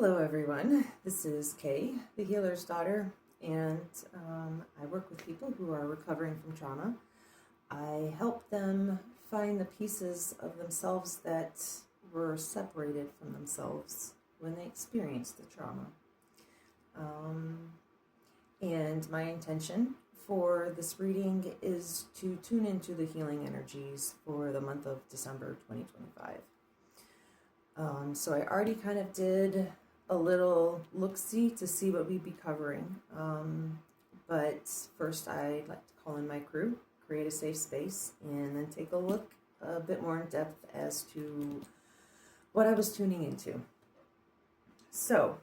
Hello, everyone. This is Kay, the healer's daughter, and I work with people who are recovering from trauma. I help them find the pieces of themselves that were separated from themselves when they experienced the trauma. And my intention for this reading is to tune into the healing energies for the month of December 2025. So I already kind of did a little look-see to see what we'd be covering. But first I'd like to call in my crew, create a safe space, and then take a look a bit more in depth as to what I was tuning into. So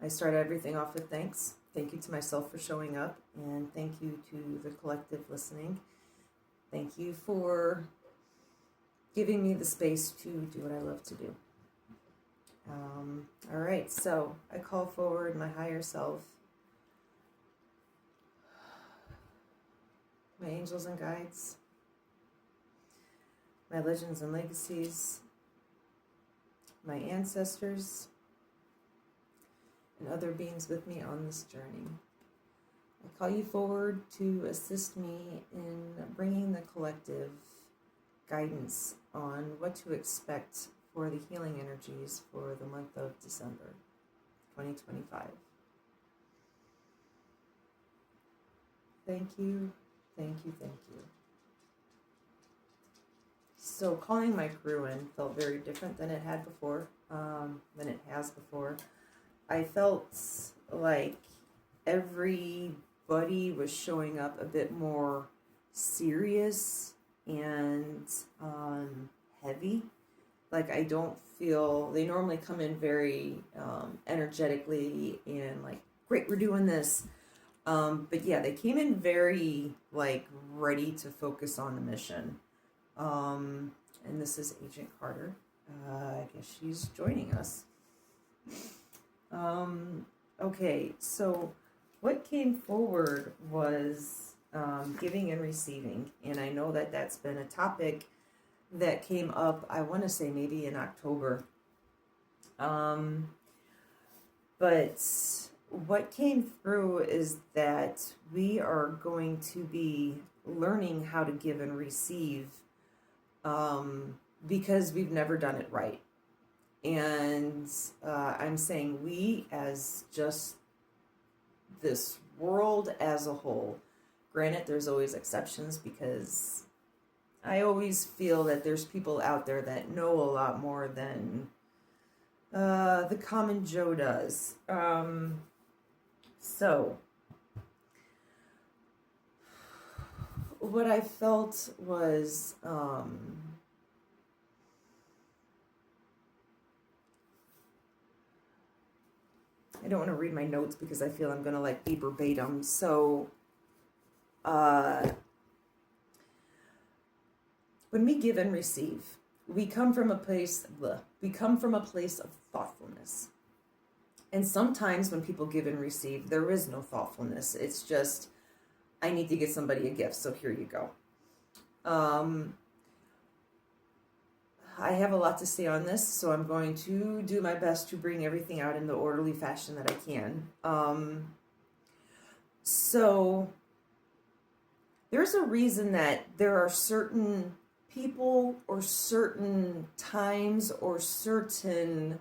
I started everything off with thanks. Thank you to myself for showing up, and thank you to the collective listening. Thank you for giving me the space to do what I love to do. All right, so I call forward my higher self, my angels and guides, my legends and legacies, my ancestors, and other beings with me on this journey. I call you forward to assist me in bringing the collective guidance on what to expect for the healing energies for the month of December 2025. Thank you, thank you, thank you. So calling my crew in felt very different than it had before, than it has before. I felt like everybody was showing up a bit more serious and heavy. Like, I don't feel, they normally come in very energetically and like, great, we're doing this. But yeah, they came in very like ready to focus on the mission. And this is Agent Carter. I guess she's joining us. Okay, so what came forward was giving and receiving. And I know that that's been a topic that came up, I want to say maybe in October. But what came through is that we are going to be learning how to give and receive because we've never done it right. And I'm saying we as just this world as a whole. Granted, there's always exceptions because I always feel that there's people out there that know a lot more than the common Joe does. So, what I felt was I don't want to read my notes because I feel I'm going to like be verbatim. So, when we give and receive, we come from a place of thoughtfulness. And sometimes when people give and receive, there is no thoughtfulness. It's just, I need to get somebody a gift, so here you go. I have a lot to say on this, so I'm going to do my best to bring everything out in the orderly fashion that I can. So there's a reason that there are certain people or certain times or certain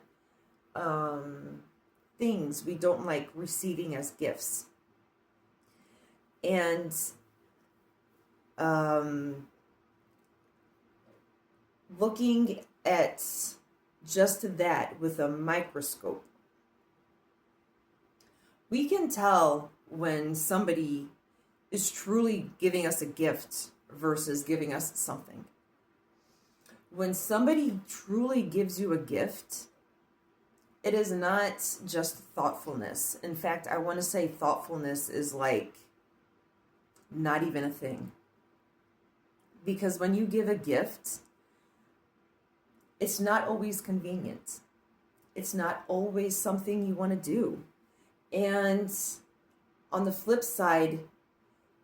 things we don't like receiving as gifts. And looking at just that with a microscope, we can tell when somebody is truly giving us a gift versus giving us something. When somebody truly gives you a gift, it is not just thoughtfulness. In fact, I want to say thoughtfulness is like not even a thing. Because when you give a gift, it's not always convenient. It's not always something you want to do. And on the flip side,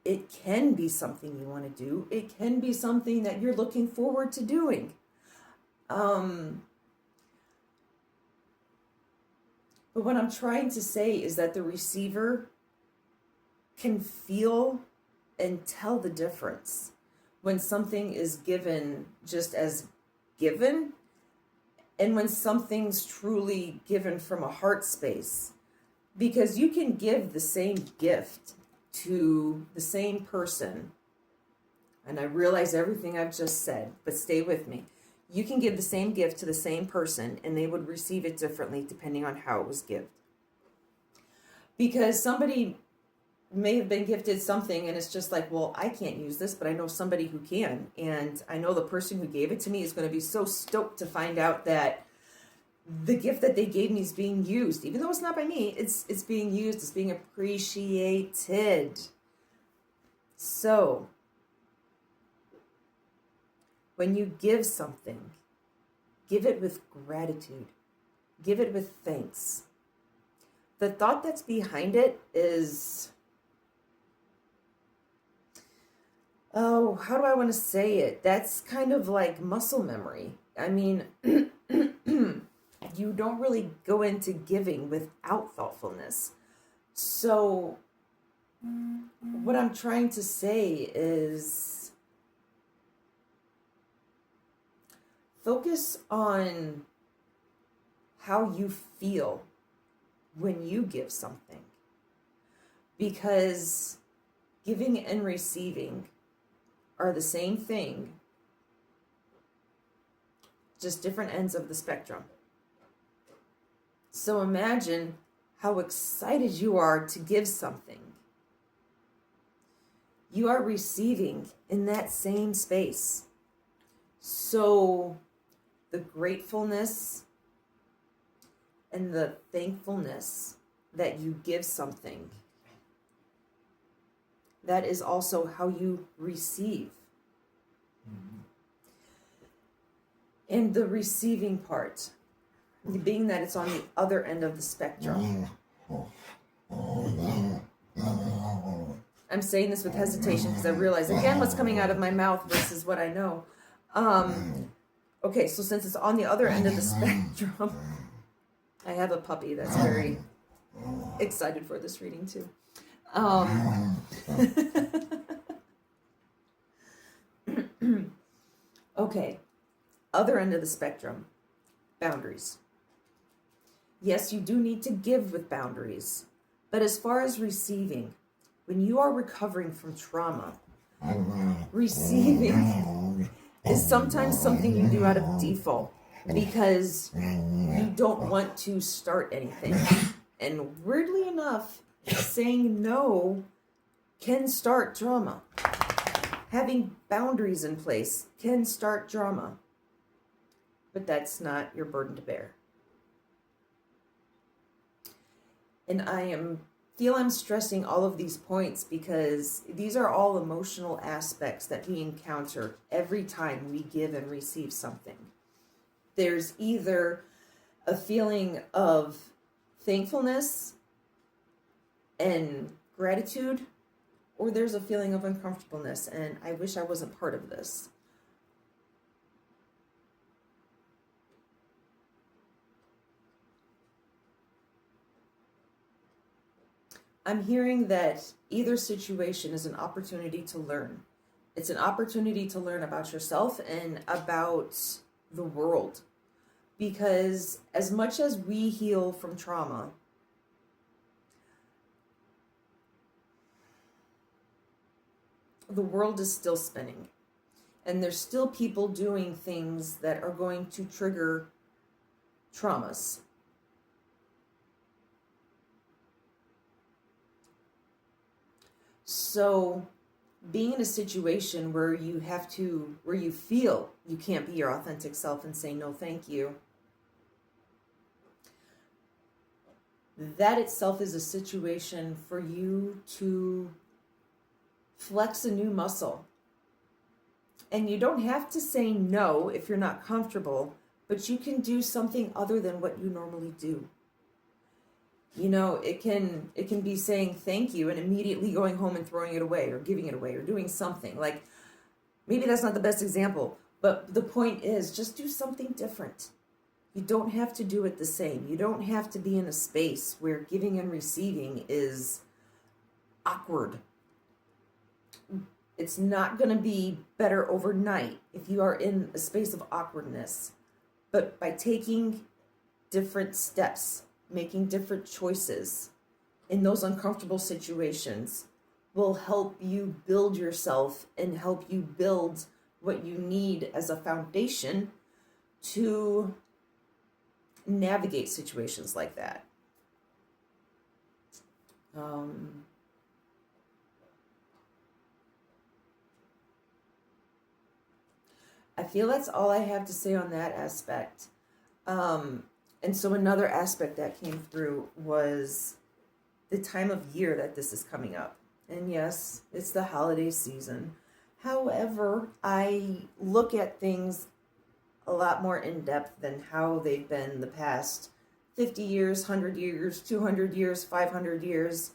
it can be something you want to do. It can be something that you're looking forward to doing. But what I'm trying to say is that the receiver can feel and tell the difference when something is given just as given and when something's truly given from a heart space. Because you can give the same gift to the same person, and I realize everything I've just said, but stay with me. You can give the same gift to the same person and they would receive it differently depending on how it was given. Because somebody may have been gifted something and it's just like, well, I can't use this, but I know somebody who can. And I know the person who gave it to me is going to be so stoked to find out that the gift that they gave me is being used. Even though it's not by me, it's being used, it's being appreciated. So, when you give something, give it with gratitude. Give it with thanks. The thought that's behind it is, oh, how do I want to say it? That's kind of like muscle memory. I mean, you don't really go into giving without thoughtfulness. So, what I'm trying to say is, focus on how you feel when you give something. Because giving and receiving are the same thing, just different ends of the spectrum. So imagine how excited you are to give something. You are receiving in that same space. So the gratefulness and the thankfulness that you give something, that is also how you receive. Mm-hmm. And the receiving part, being that it's on the other end of the spectrum. I'm saying this with hesitation because I realize again what's coming out of my mouth versus what I know. Okay, so since it's on the other end of the spectrum, I have a puppy that's very excited for this reading too. Okay, other end of the spectrum, boundaries. Yes, you do need to give with boundaries, but as far as receiving, when you are recovering from trauma, receiving is sometimes something you do out of default because you don't want to start anything. And weirdly enough, saying no can start drama. Having boundaries in place can start drama. But that's not your burden to bear. And I'm stressing all of these points because these are all emotional aspects that we encounter every time we give and receive something. There's either a feeling of thankfulness and gratitude, or there's a feeling of uncomfortableness, and I wish I wasn't part of this. I'm hearing that either situation is an opportunity to learn. It's an opportunity to learn about yourself and about the world. Because as much as we heal from trauma, the world is still spinning. And there's still people doing things that are going to trigger traumas. So being in a situation where you feel you can't be your authentic self and say no thank you, that itself is a situation for you to flex a new muscle. And you don't have to say no if you're not comfortable, but you can do something other than what you normally do. You know, it can be saying thank you and immediately going home and throwing it away or giving it away or doing something. Like, maybe that's not the best example, but the point is just do something different. You don't have to do it the same. You don't have to be in a space where giving and receiving is awkward. It's not going to be better overnight if you are in a space of awkwardness. But by taking different steps, making different choices in those uncomfortable situations will help you build yourself and help you build what you need as a foundation to navigate situations like that. I feel that's all I have to say on that aspect. And so another aspect that came through was the time of year that this is coming up. And yes, it's the holiday season. However, I look at things a lot more in depth than how they've been the past 50 years, 100 years, 200 years, 500 years.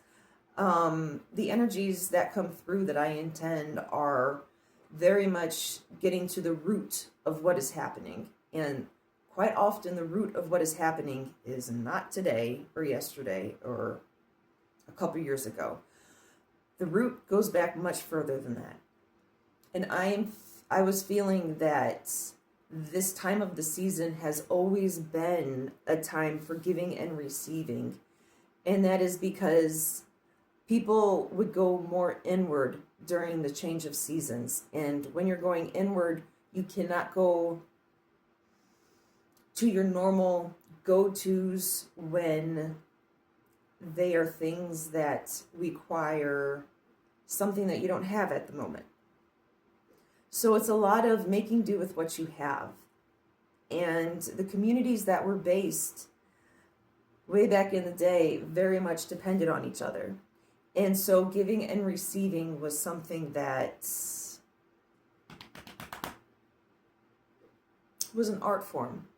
The energies that come through that I intend are very much getting to the root of what is happening. And quite often the root of what is happening is not today or yesterday or a couple years ago. The root goes back much further than that. And I was feeling that this time of the season has always been a time for giving and receiving. And that is because people would go more inward during the change of seasons. And when you're going inward, you cannot go to your normal go-tos when they are things that require something that you don't have at the moment. So it's a lot of making do with what you have. And the communities that were based way back in the day very much depended on each other. And so giving and receiving was something that was an art form.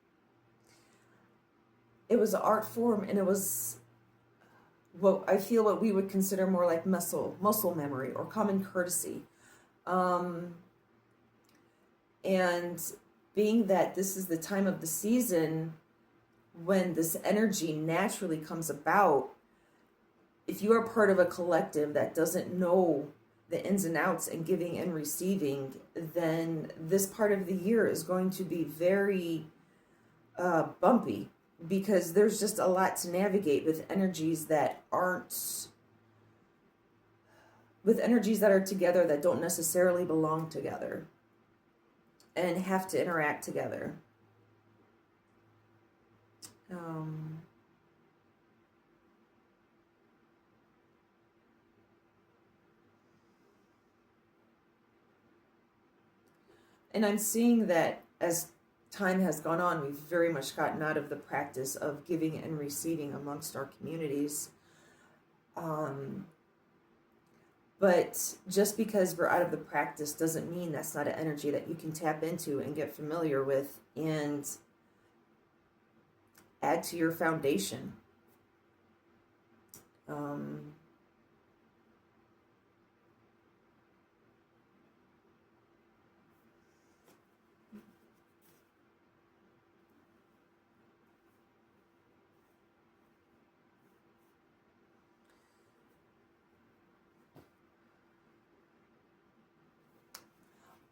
It was an art form, and it was what I feel what we would consider more like muscle memory or common courtesy. And being that this is the time of the season when this energy naturally comes about, if you are part of a collective that doesn't know the ins and outs and giving and receiving, then this part of the year is going to be very bumpy, because there's just a lot to navigate with energies that are together that don't necessarily belong together and have to interact together. And I'm seeing that as time has gone on, we've very much gotten out of the practice of giving and receiving amongst our communities. But just because we're out of the practice doesn't mean that's not an energy that you can tap into and get familiar with and add to your foundation.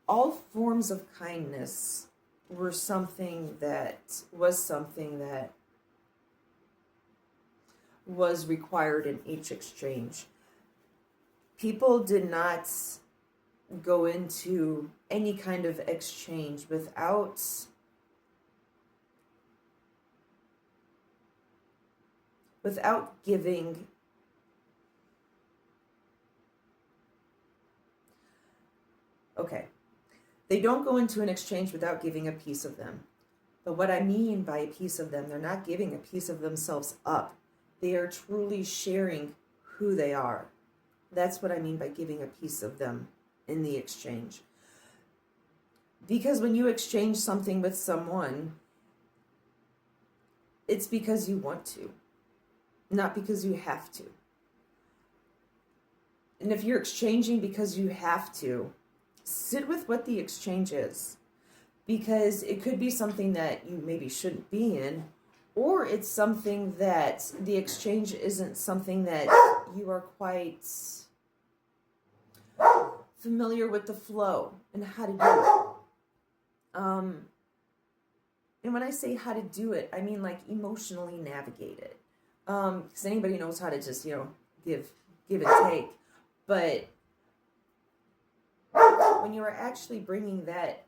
All forms of kindness were something that was required in each exchange. People did not go into any kind of exchange without giving They don't go into an exchange without giving a piece of them. But what I mean by a piece of them, they're not giving a piece of themselves up. They are truly sharing who they are. That's what I mean by giving a piece of them in the exchange. Because when you exchange something with someone, it's because you want to, not because you have to. And if you're exchanging because you have to, sit with what the exchange is. because it could be something that you maybe shouldn't be in, or it's something that the exchange isn't something that you are quite familiar with the flow and how to do it. And when I say how to do it, I mean like emotionally navigate it. Because anybody knows how to just, give and take. But when you are actually bringing that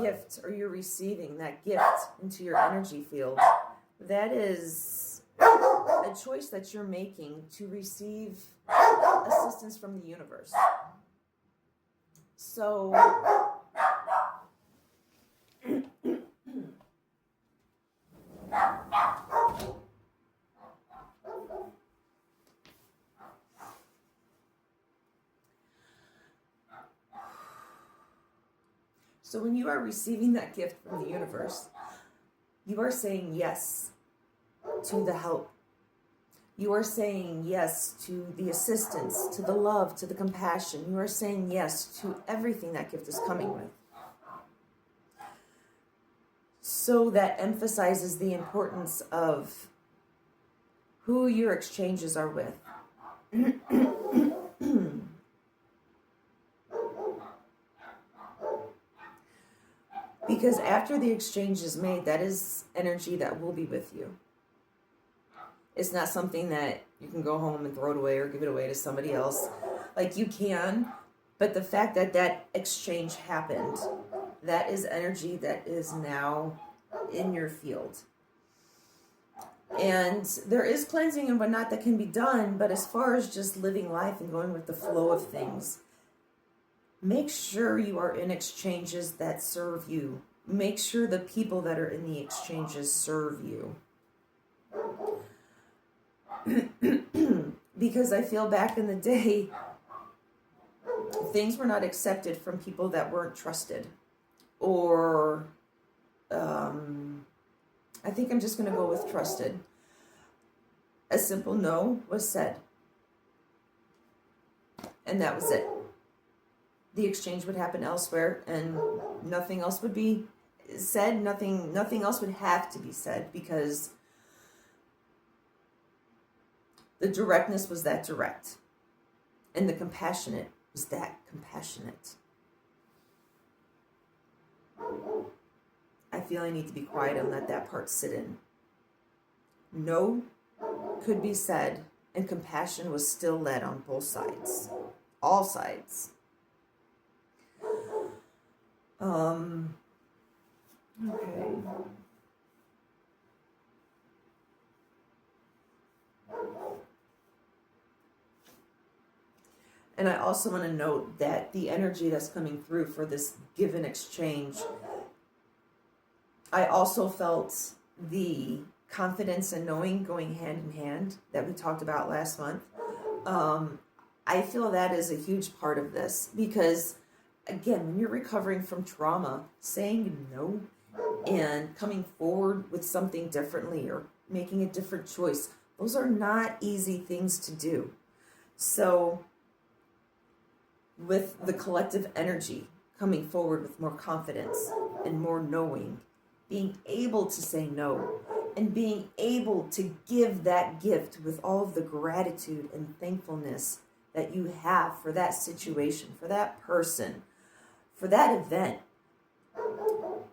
gift, or you're receiving that gift into your energy field, that is a choice that you're making to receive assistance from the universe. So when you are receiving that gift from the universe, you are saying yes to the help. You are saying yes to the assistance, to the love, to the compassion. You are saying yes to everything that gift is coming with. So that emphasizes the importance of who your exchanges are with. Because after the exchange is made, that is energy that will be with you. It's not something that you can go home and throw it away or give it away to somebody else. Like, you can, but the fact that that exchange happened, that is energy that is now in your field. And there is cleansing and whatnot that can be done, but as far as just living life and going with the flow of things, make sure you are in exchanges that serve you. Make sure the people that are in the exchanges serve you. Because I feel back in the day, things were not accepted from people that weren't trusted. Or, I think I'm just going to go with trusted. A simple no was said. And that was it. The exchange would happen elsewhere, and nothing else would be said. Nothing else would have to be said, because the directness was that direct, and the compassionate was that compassionate. I feel I need to be quiet and let that part sit in. No could be said, and compassion was still led on both sides. All sides. Okay. And I also want to note that the energy that's coming through for this give and exchange, I also felt the confidence and knowing going hand in hand that we talked about last month. I feel that is a huge part of this, because again, when you're recovering from trauma, saying no and coming forward with something differently or making a different choice, those are not easy things to do. So with the collective energy coming forward with more confidence and more knowing, being able to say no and being able to give that gift with all of the gratitude and thankfulness that you have for that situation, for that person, for that event,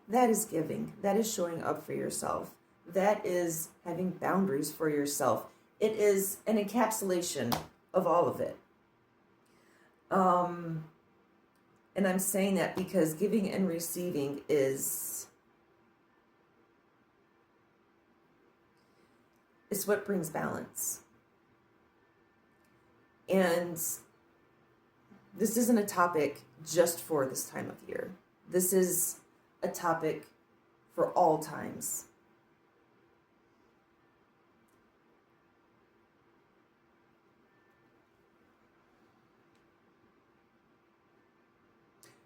that is giving. That is showing up for yourself. That is having boundaries for yourself. It is an encapsulation of all of it. And I'm saying that because giving and receiving is what brings balance. And this isn't a topic just for this time of year. This is a topic for all times.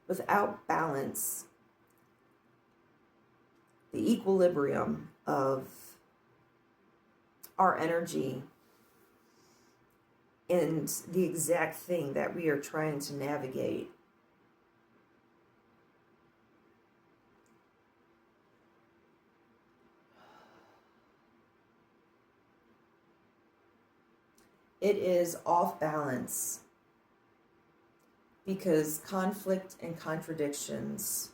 Without balance, the equilibrium of our energy and the exact thing that we are trying to navigate it is off balance because conflict and contradictions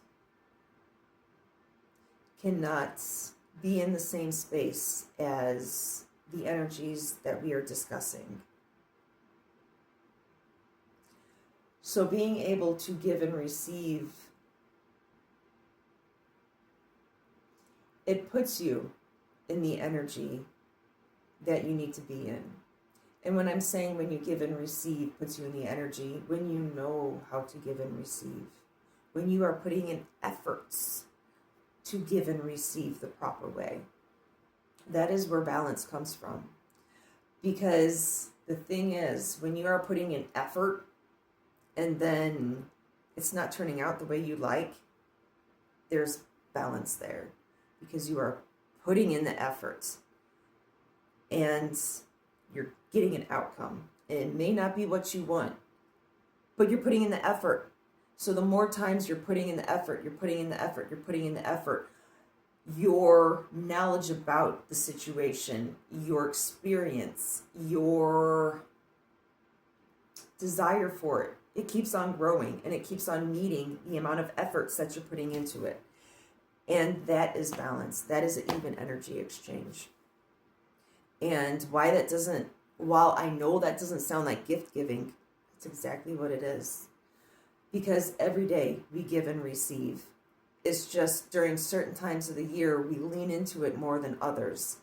cannot be in the same space as the energies that we are discussing. So being able to give and receive, it puts you in the energy that you need to be in. And when I'm saying when you give and receive, puts you in the energy, when you know how to give and receive, when you are putting in efforts to give and receive the proper way, that is where balance comes from. Because the thing is, when you are putting in effort and then it's not turning out the way you like, there's balance there because you are putting in the effort and you're getting an outcome. It may not be what you want, but you're putting in the effort. So the more times you're putting in the effort, you're putting in the effort, you're putting in the effort, your knowledge about the situation, your experience, your desire for it, it keeps on growing and it keeps on meeting the amount of efforts that you're putting into it. And that is balance. That is an even energy exchange. And why that doesn't, while I know that doesn't sound like gift giving, it's exactly what it is. Because every day we give and receive. It's just during certain times of the year, we lean into it more than others.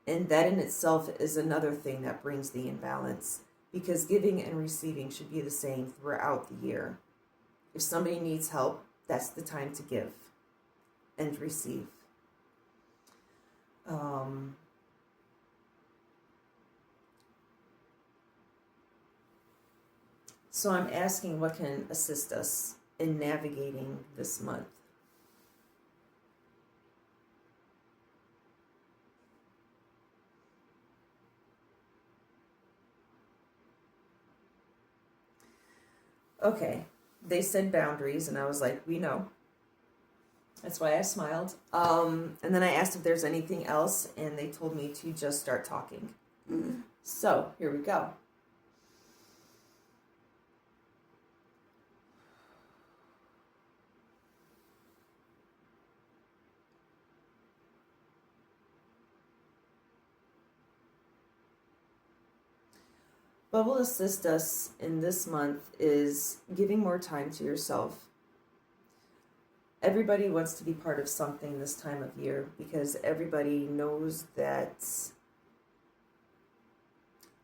And that in itself is another thing that brings the imbalance. Because giving and receiving should be the same throughout the year. If somebody needs help, that's the time to give and receive. So I'm asking what can assist us in navigating this month. Okay, they said boundaries, and I was like, we know. That's why I smiled. And then I asked if there's anything else, and they told me to just start talking. So here we go. What will assist us in this month is giving more time to yourself. Everybody wants to be part of something this time of year because everybody knows that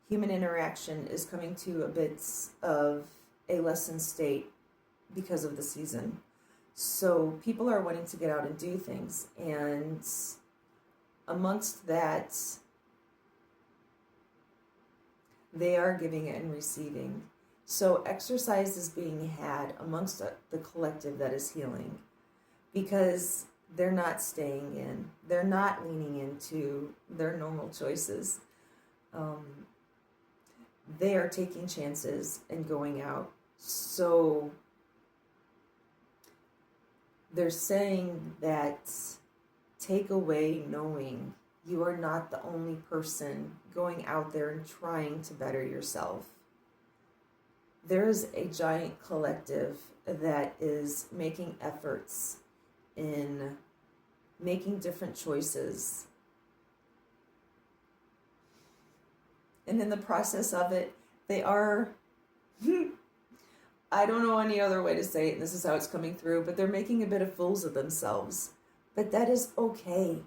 human interaction is coming to a bit of a lessened state because of the season. So people are wanting to get out and do things. And amongst that, they are giving and receiving. So exercise is being had amongst the collective that is healing because they're not staying in. They're not leaning into their normal choices. They are taking chances and going out. So they're saying that take away knowing you are not the only person going out there and trying to better yourself. There is a giant collective that is making efforts in making different choices. And in the process of it, they are, I don't know any other way to say it, and this is how it's coming through, but they're making a bit of fools of themselves. But that is okay.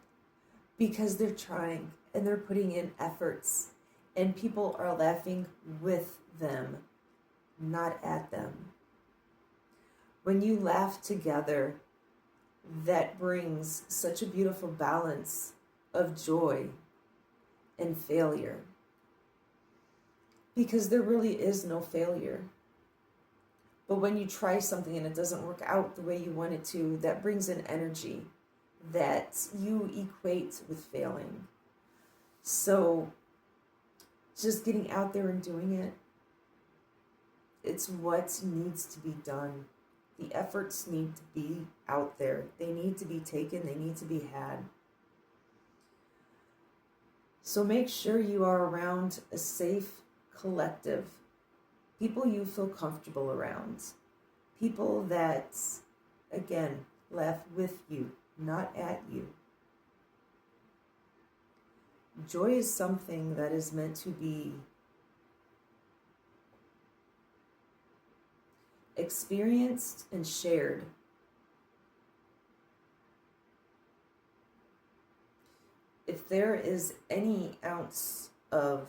Because they're trying and they're putting in efforts and people are laughing with them, not at them. When you laugh together, that brings such a beautiful balance of joy and failure. Because there really is no failure. But when you try something and it doesn't work out the way you want it to, that brings in energy that you equate with failing. So just getting out there and doing it, it's what needs to be done. The efforts need to be out there. They need to be taken. They need to be had. So make sure you are around a safe, collective, people you feel comfortable around, people that, again, laugh with you, not at you. Joy is something that is meant to be experienced and shared. If there is any ounce of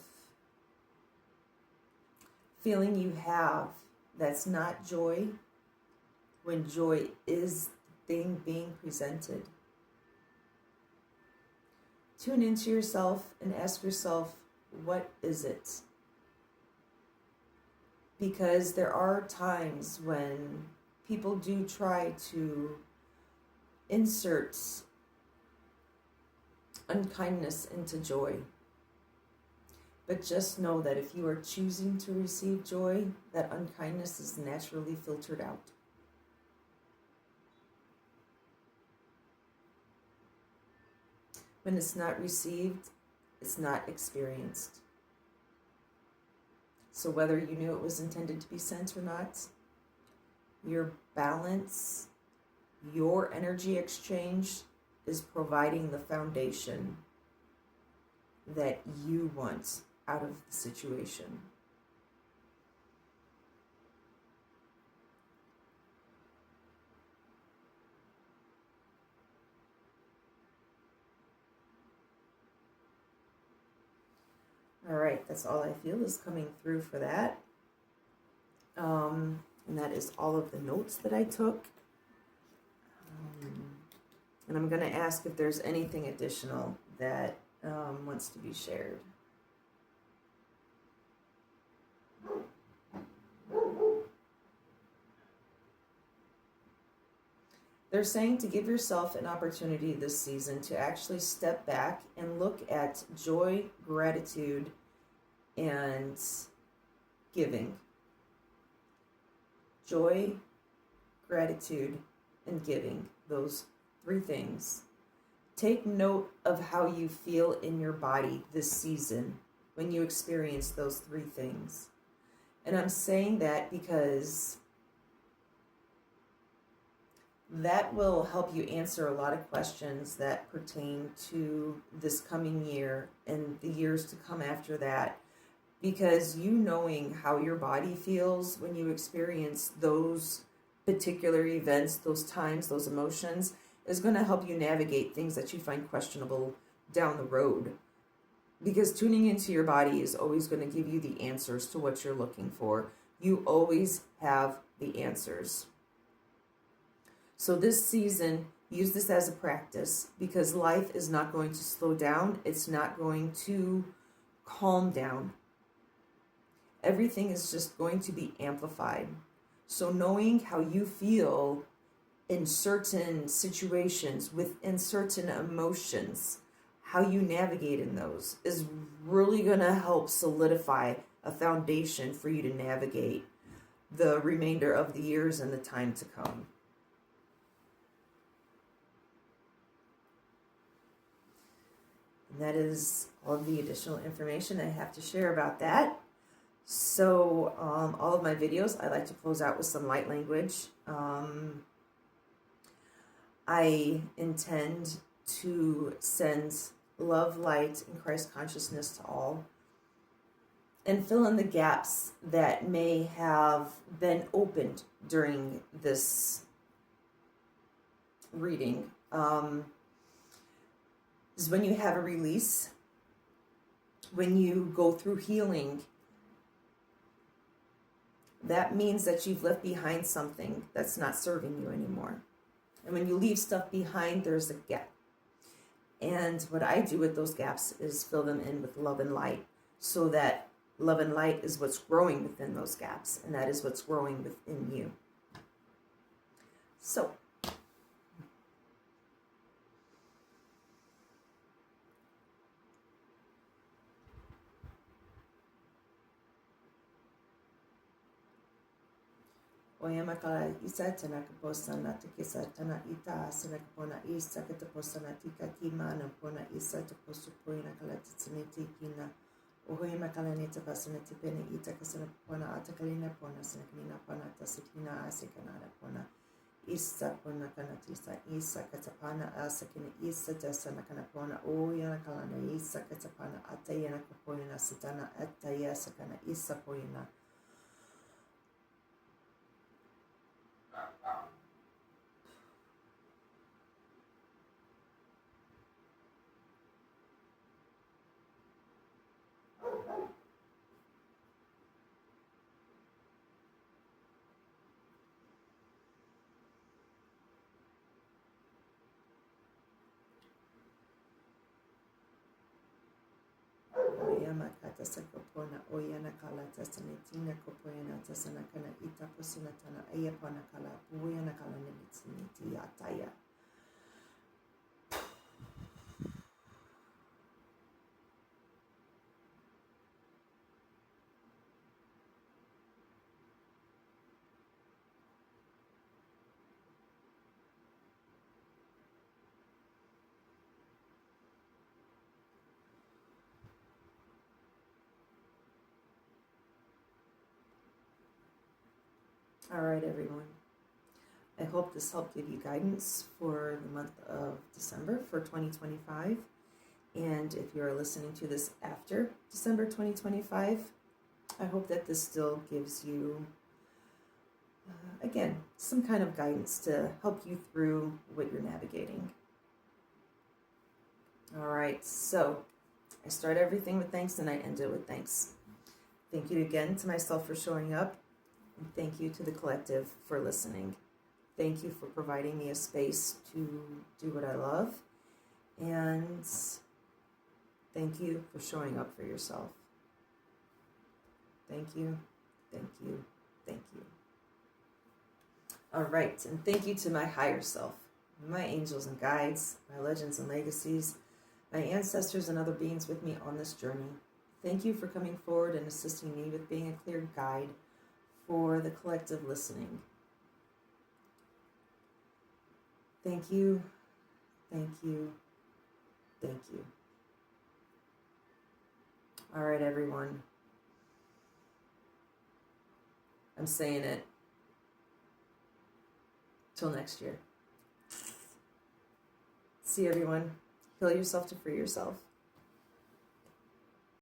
feeling you have that's not joy, when joy is the thing being presented, tune into yourself and ask yourself, what is it? Because there are times when people do try to insert unkindness into joy. But just know that if you are choosing to receive joy, that unkindness is naturally filtered out. When it's not received, it's not experienced. So whether you knew it was intended to be sent or not, your balance, your energy exchange is providing the foundation that you want out of the situation. All right, that's all I feel is coming through for that. And that is all of the notes that I took. And I'm going to ask if there's anything additional that wants to be shared. They're saying to give yourself an opportunity this season to actually step back and look at joy, gratitude, and giving. Joy, gratitude, and giving. Those three things. Take note of how you feel in your body this season when you experience those three things. And I'm saying that because that will help you answer a lot of questions that pertain to this coming year and the years to come after that. Because you knowing how your body feels when you experience those particular events, those times, those emotions, is going to help you navigate things that you find questionable down the road. Because tuning into your body is always going to give you the answers to what you're looking for. You always have the answers. So this season, use this as a practice, because life is not going to slow down. It's not going to calm down. Everything is just going to be amplified. So knowing how you feel in certain situations, within certain emotions, how you navigate in those is really going to help solidify a foundation for you to navigate the remainder of the years and the time to come. And that is all of the additional information I have to share about that. So all of my videos, I like to close out with some light language. I intend to send love, light, and Christ consciousness to all, and fill in the gaps that may have been opened during this reading. Is when you have a release, when you go through healing, that means that you've left behind something that's not serving you anymore. And when you leave stuff behind, there's a gap. And what I do with those gaps is fill them in with love and light, so that love and light is what's growing within those gaps, and that is what's growing within you. So, Oyamakala isa tanakaposa na tikisa tana ita sanakapona isa kataposa na tika kima na pona isa taposu poina kala titsiniti kina Ohoy makalanita pasana tipene ita kasana pona atakalina pona sanakanina pona tasikina asikanada pona isa pona kanatisa isa katapana asakina isa dasana kanapona oyana kalana isa katapana atayana kapoina satana ataya sakana isa poina. Oyama kata sakapona oyana kala tasanitina kopoina tasana kana ita posinatana ayapana kala oyana kala nitsiniti ataya. All right, everyone. I hope this helped give you guidance for the month of December for 2025. And if you're listening to this after December 2025, I hope that this still gives you, again, some kind of guidance to help you through what you're navigating. All right, so I start everything with thanks and I end it with thanks. Thank you again to myself for showing up, and thank you to the collective for listening. Thank you for providing me a space to do what I love, and thank you for showing up for yourself. Thank you, thank you, thank you. All right, and thank you to my higher self, my angels and guides, my legends and legacies, my ancestors and other beings with me on this journey. Thank you for coming forward and assisting me with being a clear guide for the collective listening. Thank you, thank you, thank you. All right, everyone. I'm saying it. Till next year. See everyone. Heal yourself to free yourself.